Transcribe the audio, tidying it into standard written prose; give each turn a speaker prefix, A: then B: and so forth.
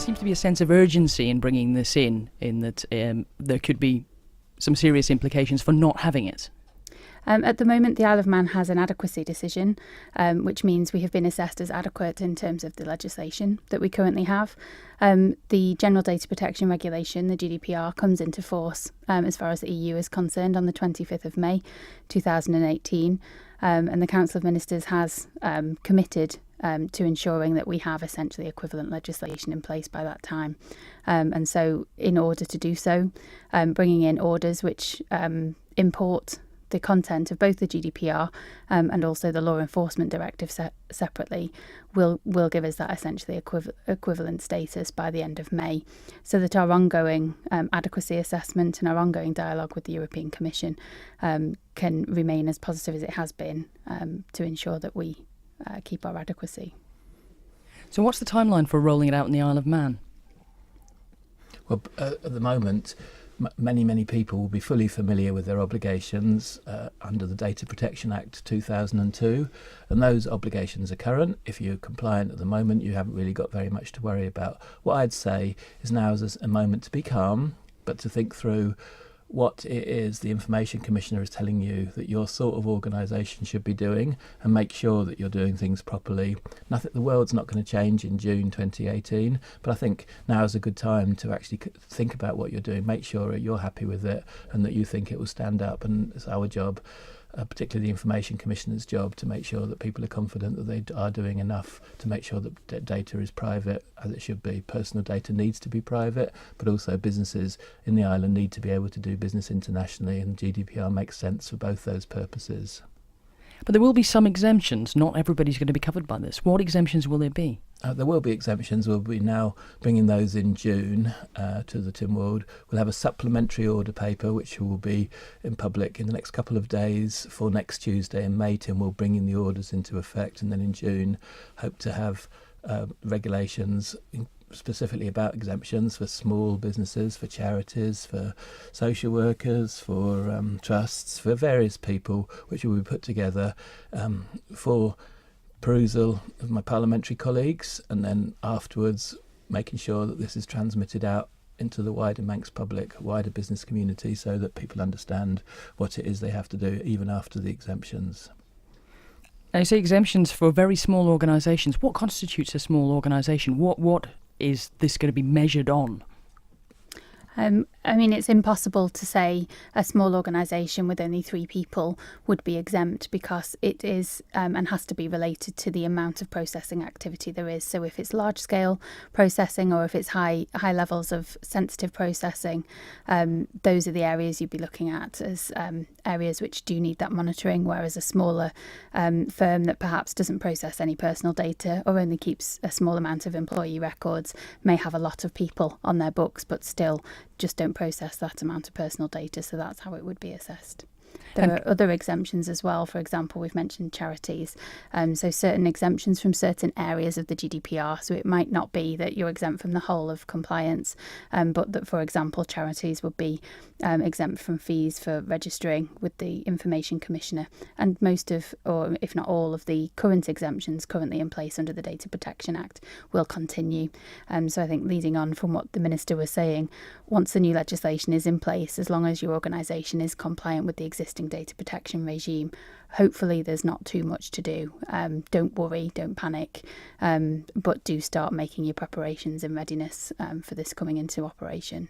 A: seems to be a sense of urgency in bringing this in that there could be some serious implications for not having it.
B: At the moment, the Isle of Man has an adequacy decision, which means we have been assessed as adequate in terms of the legislation that we currently have. The General Data Protection Regulation, the GDPR, comes into force as far as the EU is concerned on the 25th of May 2018, and the Council of Ministers has committed to ensuring that we have essentially equivalent legislation in place by that time. And so in order to do so, bringing in orders which import the content of both the GDPR and also the Law Enforcement Directive separately will give us that essentially equivalent status by the end of May, so that our ongoing adequacy assessment and our ongoing dialogue with the European Commission can remain as positive as it has been to ensure that we keep our adequacy.
A: So what's the timeline for rolling it out in the Isle of Man?
C: Well, at the moment, many people will be fully familiar with their obligations under the Data Protection Act 2002, and those obligations are current. If you're compliant at the moment, you haven't really got very much to worry about. What I'd say is now is a moment to be calm, but to think through what it is the Information Commissioner is telling you that your sort of organisation should be doing, and make sure that you're doing things properly. The world's not going to change in June 2018, but I think now is a good time to actually think about what you're doing, make sure you're happy with it and that you think it will stand up. And it's our job, particularly the Information Commissioner's job, to make sure that people are confident that they are doing enough to make sure that data is private as it should be. Personal data needs to be private, but also businesses in the island need to be able to do business internationally, and GDPR makes sense for both those purposes.
A: But there will be some exemptions. Not everybody's going to be covered by this. What exemptions will there be?
C: There will be exemptions. We'll be now bringing those in June to the Tim World. We'll have a supplementary order paper which will be in public in the next couple of days for next Tuesday. In May, Tim will bring in the orders into effect, and then in June hope to have regulations specifically about exemptions for small businesses, for charities, for social workers, for trusts, for various people, which will be put together for perusal of my parliamentary colleagues, and then afterwards making sure that this is transmitted out into the wider Manx public, wider business community, so that people understand what it is they have to do even after the exemptions.
A: Now, you say exemptions for very small organisations. What constitutes a small organisation? What is this going to be measured on?
B: I mean, it's impossible to say a small organisation with only 3 people would be exempt, because it is and has to be related to the amount of processing activity there is. So if it's large scale processing, or if it's high levels of sensitive processing, those are the areas you'd be looking at as areas which do need that monitoring, whereas a smaller firm that perhaps doesn't process any personal data or only keeps a small amount of employee records may have a lot of people on their books but still just don't process that amount of personal data, so that's how it would be assessed. There are other exemptions as well. For example, we've mentioned charities. So certain exemptions from certain areas of the GDPR. So it might not be that you're exempt from the whole of compliance, but that, for example, charities would be exempt from fees for registering with the Information Commissioner. And most of, or if not all of the current exemptions currently in place under the Data Protection Act will continue. So I think leading on from what the Minister was saying, once the new legislation is in place, as long as your organisation is compliant with the existing data protection regime, hopefully there's not too much to do. Don't worry, don't panic, but do start making your preparations and readiness for this coming into operation.